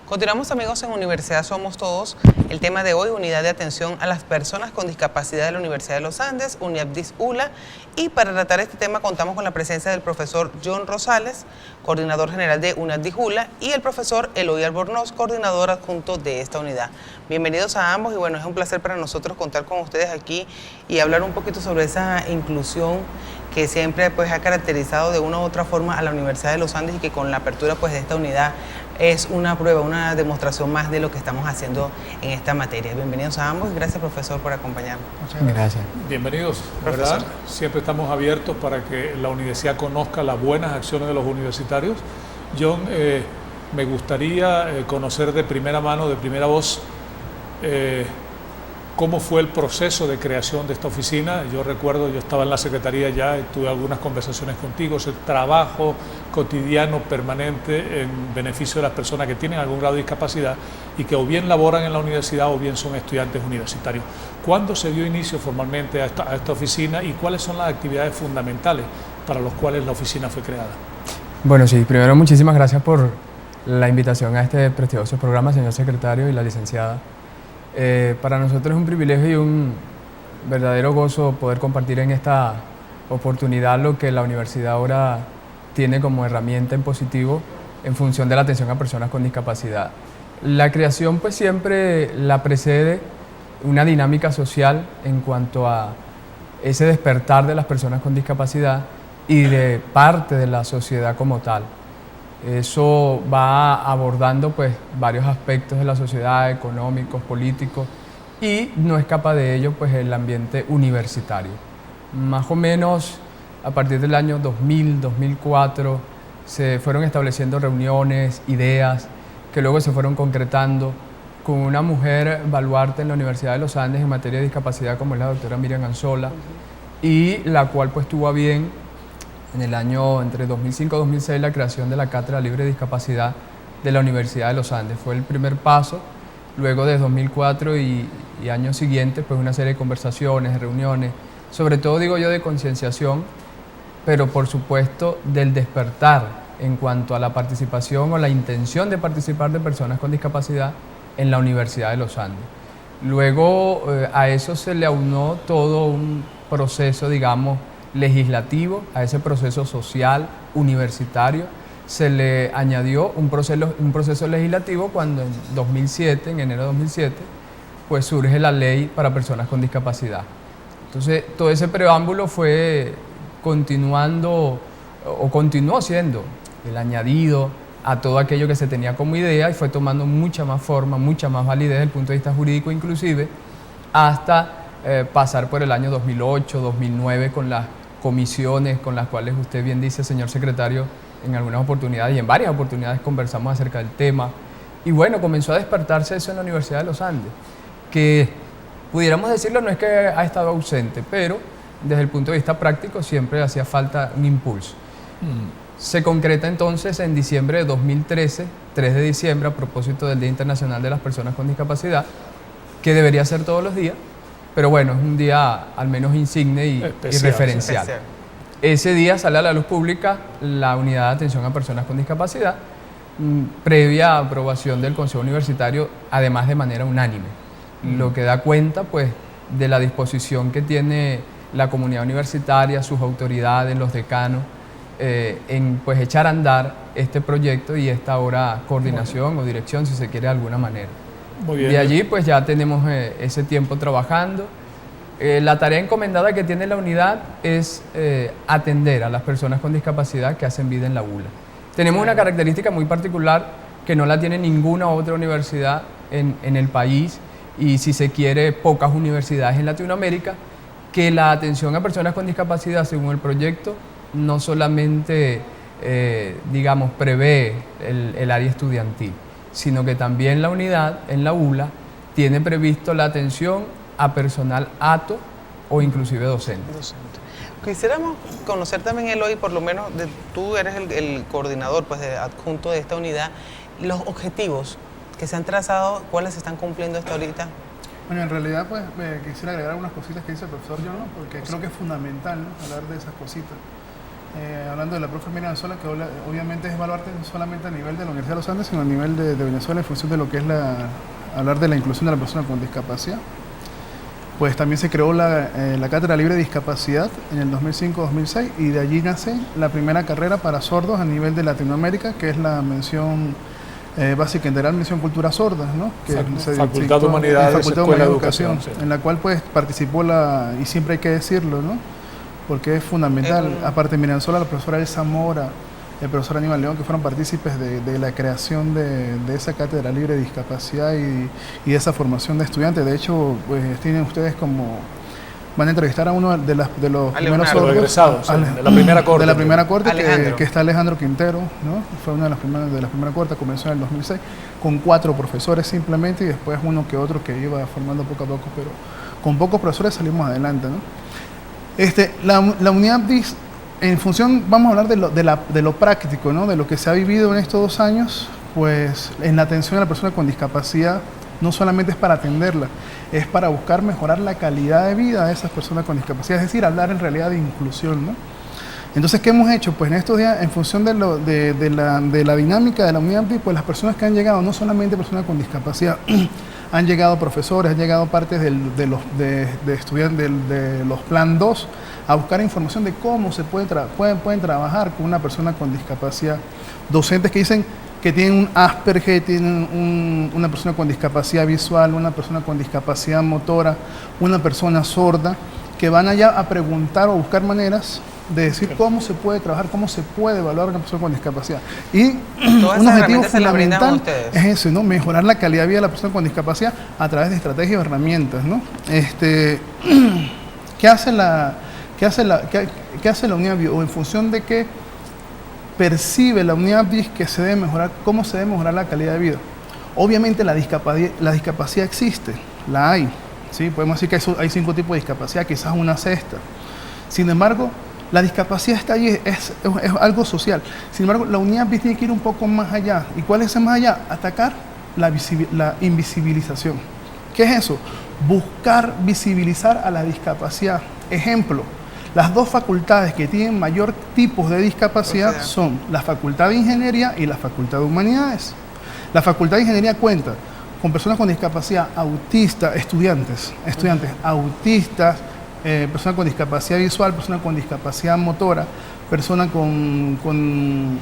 Continuamos, amigos, en Universidad Somos Todos. El tema de hoy, Unidad de Atención a las Personas con Discapacidad de la Universidad de los Andes, UNIAPDIS-ULA. Y para tratar este tema contamos con la presencia del profesor John Rosales, coordinador general de UNIAPDIS-ULA, y el profesor Eloy Albornoz, coordinador adjunto de esta unidad. Bienvenidos a ambos y bueno, es un placer para nosotros contar con ustedes aquí y hablar un poquito sobre esa inclusión que siempre pues ha caracterizado de una u otra forma a la Universidad de los Andes y que con la apertura pues de esta unidad es una prueba, una demostración más de lo que estamos haciendo en esta materia. Bienvenidos a ambos y gracias, profesor, por acompañarnos. Muchas gracias. Bienvenidos, ¿verdad? Siempre estamos abiertos para que la universidad conozca las buenas acciones de los universitarios. John, me gustaría conocer de primera mano, de primera voz, cómo fue el proceso de creación de esta oficina. Yo recuerdo, yo estaba en la secretaría ya, tuve algunas conversaciones contigo, ese trabajo cotidiano, permanente, en beneficio de las personas que tienen algún grado de discapacidad y que o bien laboran en la universidad o bien son estudiantes universitarios. ¿Cuándo se dio inicio formalmente a esta oficina y cuáles son las actividades fundamentales para las cuales la oficina fue creada? Bueno, sí, primero muchísimas gracias por la invitación a este prestigioso programa, señor secretario y la licenciada. Para nosotros es un privilegio y un verdadero gozo poder compartir en esta oportunidad lo que la universidad ahora tiene como herramienta en positivo en función de la atención a personas con discapacidad. La creación pues siempre la precede una dinámica social en cuanto a ese despertar de las personas con discapacidad y de parte de la sociedad como tal. Eso va abordando pues varios aspectos de la sociedad, económicos, políticos, y no escapa de ello pues el ambiente universitario. Más o menos a partir del año 2000, 2004 se fueron estableciendo reuniones, ideas que luego se fueron concretando con una mujer baluarte en la Universidad de los Andes en materia de discapacidad como es la doctora Miriam Anzola, y la cual pues tuvo a bien en el año entre 2005 y 2006 la creación de la Cátedra Libre de Discapacidad de la Universidad de los Andes. Fue el primer paso. Luego de 2004 y años siguientes, pues una serie de conversaciones, reuniones, sobre todo digo yo de concienciación, pero por supuesto del despertar en cuanto a la participación o la intención de participar de personas con discapacidad en la Universidad de los Andes. Luego a eso se le aunó todo un proceso, digamos, legislativo, a ese proceso social, universitario, se le añadió un proceso legislativo cuando en 2007, en enero de 2007, pues surge la ley para personas con discapacidad. Entonces, todo ese preámbulo fue continuando o continuó siendo el añadido a todo aquello que se tenía como idea y fue tomando mucha más forma, mucha más validez desde el punto de vista jurídico inclusive, hasta pasar por el año 2008, 2009 con las comisiones con las cuales usted bien dice, señor secretario, en algunas oportunidades y en varias oportunidades conversamos acerca del tema. Y bueno, comenzó a despertarse eso en la Universidad de los Andes, que pudiéramos decirlo, no es que ha estado ausente, pero desde el punto de vista práctico siempre hacía falta un impulso. Se concreta entonces en diciembre de 2013, 3 de diciembre, a propósito del Día Internacional de las Personas con Discapacidad, que debería ser todos los días, pero bueno, es un día al menos insigne y referencial. Especial. Ese día sale a la luz pública la Unidad de Atención a Personas con Discapacidad, previa aprobación del Consejo Universitario, además de manera unánime, lo que da cuenta pues de la disposición que tiene la comunidad universitaria, sus autoridades, los decanos, en pues echar a andar este proyecto y esta ahora coordinación o dirección, si se quiere de alguna manera. Muy bien. De allí pues ya tenemos ese tiempo trabajando. La tarea encomendada que tiene la unidad es atender a las personas con discapacidad que hacen vida en la ULA. Tenemos una característica muy particular que no la tiene ninguna otra universidad en el país y si se quiere pocas universidades en Latinoamérica, que la atención a personas con discapacidad según el proyecto no solamente digamos prevé el área estudiantil, sino que también la unidad en la ULA tiene previsto la atención a personal ATO o inclusive docente. Quisiéramos conocer también, Eloy, por lo menos tú eres el coordinador pues, adjunto de esta unidad, los objetivos que se han trazado, ¿cuáles se están cumpliendo hasta ahorita? Bueno, en realidad pues quisiera agregar algunas cositas que dice el profesor John, ¿no? Porque creo que es fundamental, ¿no?, hablar de esas cositas. Hablando de la profe Miriam Anzola, que obviamente es evaluarte no solamente a nivel de la Universidad de los Andes, sino a nivel de Venezuela en función de lo que es hablar de la inclusión de la persona con discapacidad. Pues también se creó la Cátedra Libre de Discapacidad en el 2005-2006 y de allí nace la primera carrera para sordos a nivel de Latinoamérica, que es la mención básica integral, mención cultura sorda, ¿no? Que Facultad de Humanidades, Escuela de Educación, sí. En la cual pues participó y siempre hay que decirlo, ¿no?, porque es fundamental. Aparte de Miriam Anzola, la profesora Elsa Mora, el profesor Aníbal León, que fueron partícipes de la creación de esa cátedra libre de discapacidad y de esa formación de estudiantes. De hecho, pues tienen ustedes van a entrevistar a uno de los primeros sordos, egresados, de la primera corte. De la primera corte, que está Alejandro Quintero, ¿no? Fue una de las primeras cortes, comenzó en el 2006, con 4 profesores simplemente, y después uno que otro que iba formando poco a poco, pero con pocos profesores salimos adelante, ¿no? La unidad DIS, en función, vamos a hablar de lo práctico, ¿no?, de lo que se ha vivido en estos 2 años, pues en la atención a la persona con discapacidad no solamente es para atenderla, es para buscar mejorar la calidad de vida de esas personas con discapacidad, es decir, hablar en realidad de inclusión, ¿no? Entonces, ¿qué hemos hecho? Pues en estos días, en función de la dinámica de la unidad DIS, pues las personas que han llegado, no solamente personas con discapacidad, han llegado profesores, han llegado partes de estudiantes de los Plan 2 a buscar información de cómo se pueden trabajar con una persona con discapacidad. Docentes que dicen que tienen un Asperger, tienen una persona con discapacidad visual, una persona con discapacidad motora, una persona sorda, que van allá a preguntar o buscar maneras de decir cómo se puede trabajar, cómo se puede evaluar a una persona con discapacidad. Y un objetivo fundamental es eso, ¿no?, mejorar la calidad de vida de la persona con discapacidad a través de estrategias y herramientas, ¿no? ¿Qué hace la unidad BIS? O en función de qué percibe la unidad BIS que se debe mejorar, cómo se debe mejorar la calidad de vida. Obviamente la discapacidad existe, la hay, ¿sí? Podemos decir que hay 5 tipos de discapacidad, quizás una sexta. Sin embargo, la discapacidad está allí, es algo social. Sin embargo, la unidad BIS tiene que ir un poco más allá. ¿Y cuál es ese más allá? Atacar la invisibilización. ¿Qué es eso? Buscar visibilizar a la discapacidad. Ejemplo, las 2 facultades que tienen mayor tipos de discapacidad son la Facultad de Ingeniería y la Facultad de Humanidades. La Facultad de Ingeniería cuenta con personas con discapacidad autistas, estudiantes autistas, personas con discapacidad visual, personas con discapacidad motora, personas con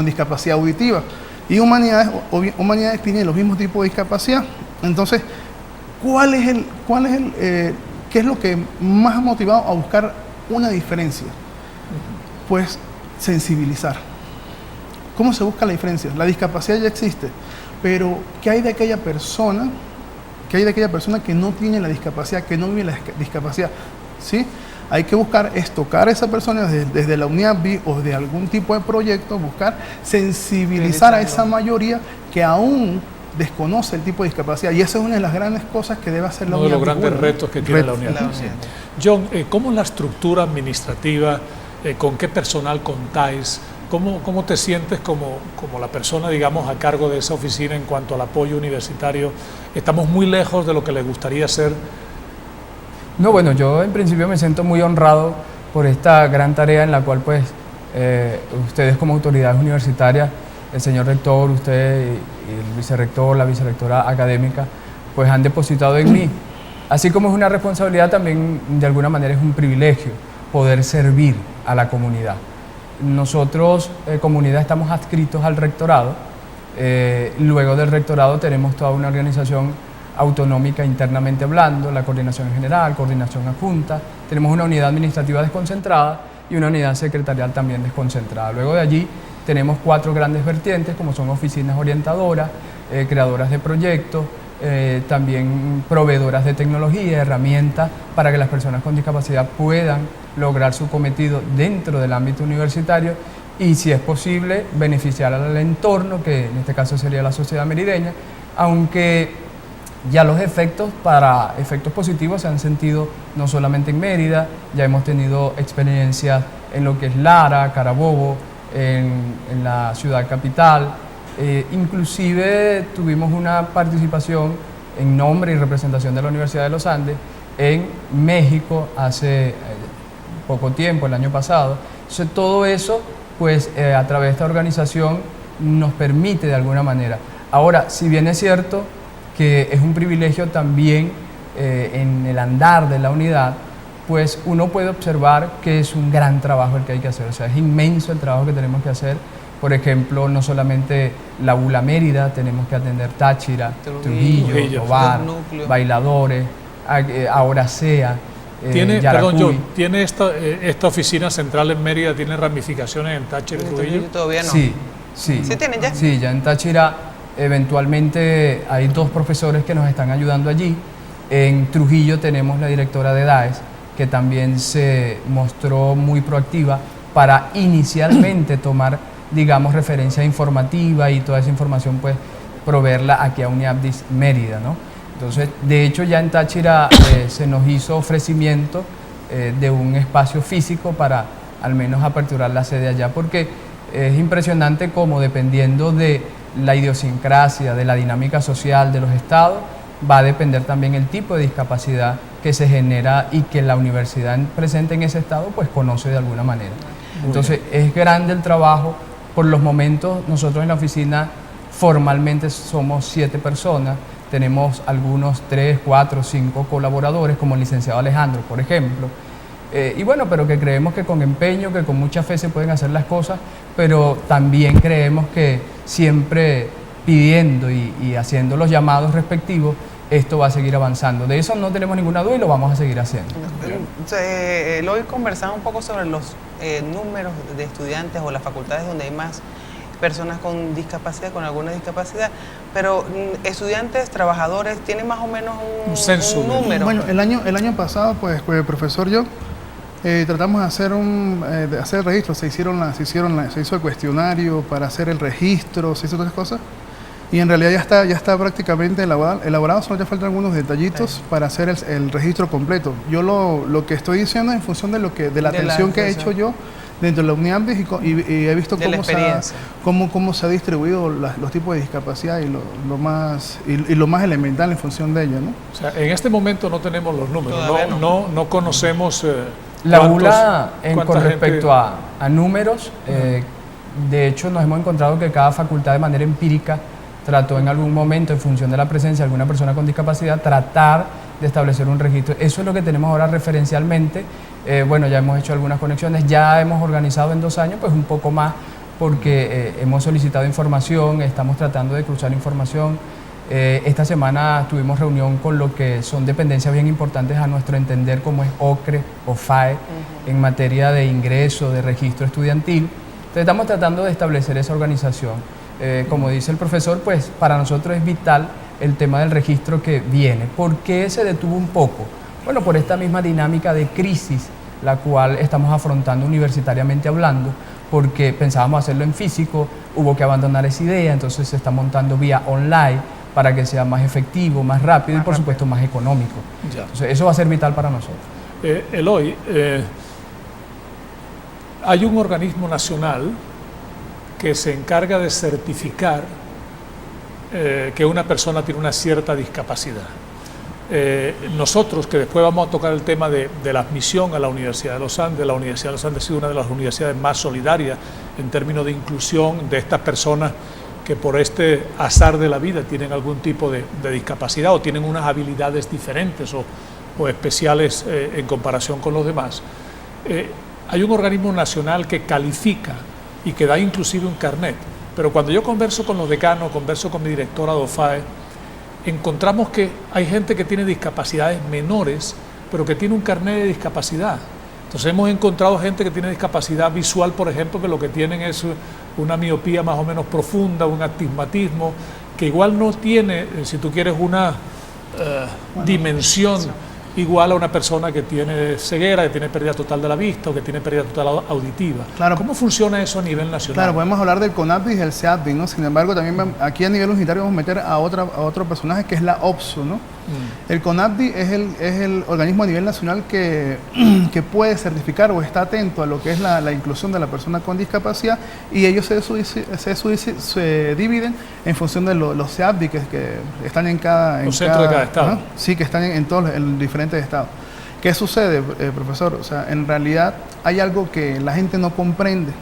discapacidad auditiva. Y humanidades tiene los mismos tipos de discapacidad. Entonces, ¿qué es lo que más ha motivado a buscar una diferencia? Pues sensibilizar. ¿Cómo se busca la diferencia? La discapacidad ya existe, pero ¿qué hay de aquella persona? ¿Qué hay de aquella persona que no tiene la discapacidad, que no vive la discapacidad? ¿Sí? Hay que buscar tocar a esa persona desde la unidad BIS o de algún tipo de proyecto, buscar sensibilizar a esa mayoría que aún desconoce el tipo de discapacidad. Y esa es una de las grandes cosas que debe hacer la unidad. Uno de los grandes retos que tiene la unidad. John, ¿cómo es la estructura administrativa? ¿Con qué personal contáis? ¿Cómo te sientes como la persona, digamos, a cargo de esa oficina en cuanto al apoyo universitario? ¿Estamos muy lejos de lo que les gustaría ser? No, bueno, yo en principio me siento muy honrado por esta gran tarea en la cual, pues, ustedes como autoridades universitarias, el señor rector, usted y el vicerrector, la vicerrectora académica, pues han depositado en mí. Así como es una responsabilidad, también de alguna manera es un privilegio poder servir a la comunidad. Nosotros, comunidad, estamos adscritos al rectorado. Luego del rectorado tenemos toda una organización autonómica internamente hablando, la coordinación general, coordinación adjunta. Tenemos una unidad administrativa desconcentrada y una unidad secretarial también desconcentrada. Luego de allí tenemos 4 grandes vertientes, como son oficinas orientadoras, creadoras de proyectos, también proveedoras de tecnología, herramientas para que las personas con discapacidad puedan lograr su cometido dentro del ámbito universitario y, si es posible, beneficiar al entorno, que en este caso sería la sociedad merideña, aunque ya los efectos positivos se han sentido no solamente en Mérida, ya hemos tenido experiencias en lo que es Lara, Carabobo, en la ciudad capital. Inclusive tuvimos una participación en nombre y representación de la Universidad de los Andes en México hace poco tiempo, el año pasado. Entonces todo eso, pues a través de esta organización nos permite de alguna manera. Ahora, si bien es cierto que es un privilegio también en el andar de la unidad, pues uno puede observar que es un gran trabajo el que hay que hacer, o sea, es inmenso el trabajo que tenemos que hacer. Por ejemplo, no solamente la ULA Mérida, tenemos que atender Táchira, Trujillo, Tovar, Bailadores, ahora SEA, John, ¿tiene esta oficina central en Mérida, tiene ramificaciones en Táchira y Trujillo? Todavía no. Sí. ¿Sí tienen ya? Sí, ya en Táchira eventualmente hay 2 profesores que nos están ayudando allí. En Trujillo tenemos la directora de DAES, que también se mostró muy proactiva para inicialmente tomar, digamos, referencia informativa y toda esa información, pues, proveerla aquí a UniAbdis Mérida, ¿no? Entonces, de hecho, ya en Táchira se nos hizo ofrecimiento de un espacio físico para al menos aperturar la sede allá, porque es impresionante cómo, dependiendo de la idiosincrasia, de la dinámica social de los estados, va a depender también el tipo de discapacidad que se genera y que la universidad presente en ese estado pues conoce de alguna manera. Entonces es grande el trabajo. Por los momentos nosotros en la oficina formalmente somos 7 personas, tenemos algunos 3, 4, 5 colaboradores como el licenciado Alejandro, por ejemplo. Y bueno, pero que creemos que con empeño, que con mucha fe se pueden hacer las cosas, pero también creemos que siempre pidiendo y haciendo los llamados respectivos, esto va a seguir avanzando. De eso no tenemos ninguna duda y lo vamos a seguir haciendo. Hoy conversamos un poco sobre los números de estudiantes o las facultades donde hay más personas con discapacidad, con alguna discapacidad, pero estudiantes, trabajadores, ¿tienen más o menos un censo, un número? Bueno, el año pasado, pues el profesor yo tratamos de hacer el registro, se hizo el cuestionario para hacer el registro, se hizo todas esas cosas, y en realidad ya está prácticamente elaborado, solo ya faltan algunos detallitos para hacer el registro completo. Yo lo que estoy diciendo es en función de la atención que he hecho yo dentro de la UniAbdis y he visto cómo se ha distribuido los tipos de discapacidad y lo más elemental en función de ella, ¿no? O sea, en este momento no tenemos los números, no conocemos la ULA con respecto a números. De hecho, nos hemos encontrado que cada facultad de manera empírica trató en algún momento, en función de la presencia de alguna persona con discapacidad, tratar de establecer un registro. Eso es lo que tenemos ahora referencialmente. Bueno, ya hemos hecho algunas conexiones, ya hemos organizado en 2 años pues un poco más, porque hemos solicitado información, estamos tratando de cruzar información. Esta semana tuvimos reunión con lo que son dependencias bien importantes a nuestro entender, como es OCRE o FAE, en materia de ingreso, de registro estudiantil. Entonces estamos tratando de establecer esa organización. Como dice el profesor, pues para nosotros es vital el tema del registro que viene. ¿Por qué se detuvo un poco? Bueno, por esta misma dinámica de crisis, la cual estamos afrontando universitariamente hablando, porque pensábamos hacerlo en físico, hubo que abandonar esa idea, entonces se está montando vía online para que sea más efectivo, más rápido y por supuesto más económico. Ya. Entonces eso va a ser vital para nosotros. Eloy, hay un organismo nacional que se encarga de certificar que una persona tiene una cierta discapacidad. Nosotros, que después vamos a tocar el tema de la admisión a la Universidad de los Andes, la Universidad de los Andes ha sido una de las universidades más solidarias en términos de inclusión de estas personas que por este azar de la vida tienen algún tipo de discapacidad o tienen unas habilidades diferentes o especiales en comparación con los demás. Hay un organismo nacional que califica y que da inclusive un carnet, pero cuando yo converso con los decanos, converso con mi directora de OFAE, encontramos que hay gente que tiene discapacidades menores, pero que tiene un carnet de discapacidad. Entonces hemos encontrado gente que tiene discapacidad visual, por ejemplo, que lo que tienen es una miopía más o menos profunda, un astigmatismo, que igual no tiene, si tú quieres, una dimensión igual a una persona que tiene ceguera, que tiene pérdida total de la vista o que tiene pérdida total auditiva. Claro. ¿Cómo funciona eso a nivel nacional? Claro, podemos hablar del CONABDIS y del CEABDIS, ¿no? Sin embargo, también aquí a nivel unitario vamos a meter a otro personaje que es la OPSU, ¿no? El CONAPDI es el organismo a nivel nacional que puede certificar o está atento a lo que es la inclusión de la persona con discapacidad, y ellos se dividen en función de los CEAPDI que están en cada... Los centros de cada estado. Sí, que están en todos los diferentes estados. ¿Qué sucede, profesor? O sea, en realidad hay algo que la gente no comprende.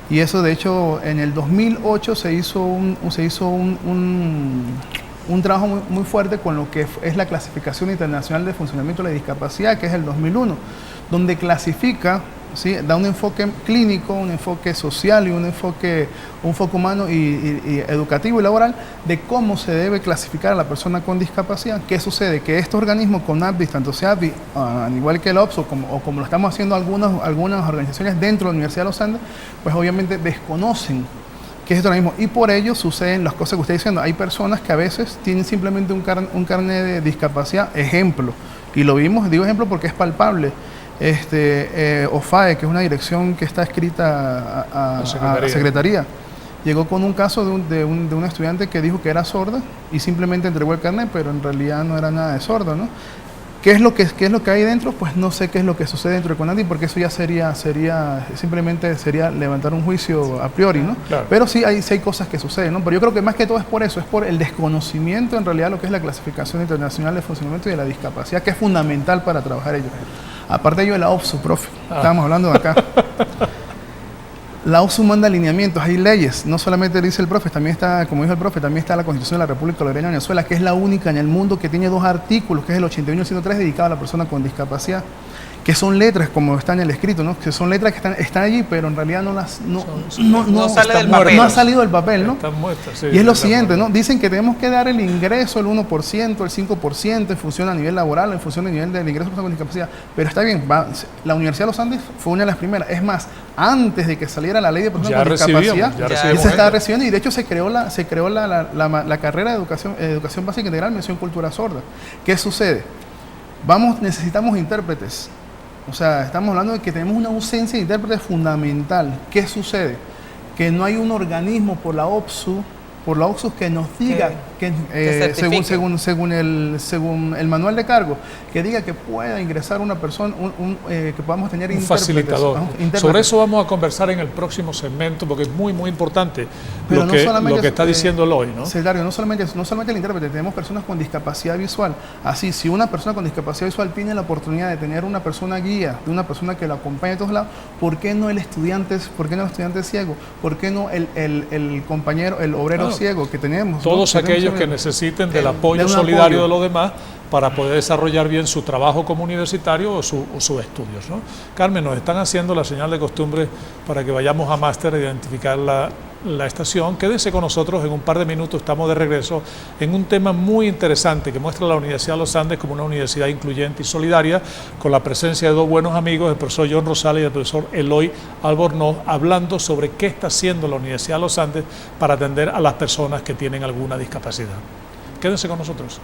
Y eso, de hecho, en el 2008 se hizo un trabajo muy fuerte con lo que es la Clasificación Internacional de Funcionamiento de la Discapacidad, que es el 2001, donde clasifica, ¿sí?, da un enfoque clínico, un enfoque social y un enfoque humano y educativo y laboral de cómo se debe clasificar a la persona con discapacidad. ¿Qué sucede? Que estos organismos CONAPDI, tanto CEAPDI, al igual que el OPS, o como lo estamos haciendo algunas organizaciones dentro de la Universidad de los Andes, pues obviamente desconocen qué es esto mismo, y por ello suceden las cosas que usted está diciendo. Hay personas que a veces tienen simplemente un carnet de discapacidad, ejemplo, y lo vimos, digo ejemplo porque es palpable. OFAE, que es una dirección que está escrita a Secretaría, llegó con un caso de un estudiante que dijo que era sorda y simplemente entregó el carnet, pero en realidad no era nada de sordo, ¿no? ¿Qué es lo que hay dentro? Pues no sé qué es lo que sucede dentro de CONADI, porque eso ya simplemente sería levantar un juicio a priori, ¿no? Claro. Pero sí hay cosas que suceden, ¿no? Pero yo creo que más que todo es por eso, es por el desconocimiento en realidad de lo que es la Clasificación Internacional de Funcionamiento y de la Discapacidad, que es fundamental para trabajar ello. Aparte de ello, la OPSU, profe, estábamos hablando de acá. La OPSU manda alineamientos, hay leyes, no solamente dice el profe, también está, como dijo el profe, también está la Constitución de la República Bolivariana de Venezuela, que es la única en el mundo que tiene 2 artículos, que es el 81 y el 103, dedicado a la persona con discapacidad, que son letras, como está en el escrito, ¿no? Que son letras que están allí, pero en realidad no ha salido del papel, ¿no? Están muertas, sí, y es lo siguiente, ¿no? Dicen que tenemos que dar el ingreso, el 1%, el 5%, en función a nivel laboral, en función del nivel del ingreso de personas con discapacidad. Pero está bien, la Universidad de los Andes fue una de las primeras. Es más, antes de que saliera la ley de personas con discapacidad, se estaba recibiendo, y de hecho se creó la carrera de educación básica integral, mención cultura sorda. ¿Qué sucede? Necesitamos intérpretes. O sea, estamos hablando de que tenemos una ausencia de intérpretes fundamental. ¿Qué sucede? Que no hay un organismo por la OPSU que nos diga, según el manual de cargo, que diga que pueda ingresar una persona, que podamos tener un facilitador. Sobre eso vamos a conversar en el próximo segmento, porque es muy, muy importante lo que está diciendo Eloy, ¿no? Secretario, no solamente el intérprete, tenemos personas con discapacidad visual. Así, si una persona con discapacidad visual tiene la oportunidad de tener una persona guía, de una persona que lo acompañe a todos lados, ¿por qué no el estudiante ciego? ¿Por qué no el compañero, el obrero ciego que tenemos? Todos aquellos que necesiten del apoyo solidario de los demás para poder desarrollar bien su trabajo como universitario o sus estudios, ¿no? Carmen, nos están haciendo la señal de costumbre para que vayamos a máster a identificar la estación. Quédense con nosotros, en un par de minutos estamos de regreso en un tema muy interesante que muestra la Universidad de los Andes como una universidad incluyente y solidaria, con la presencia de 2 buenos amigos, el profesor John Rosales y el profesor Eloy Albornoz, hablando sobre qué está haciendo la Universidad de los Andes para atender a las personas que tienen alguna discapacidad. Quédense con nosotros.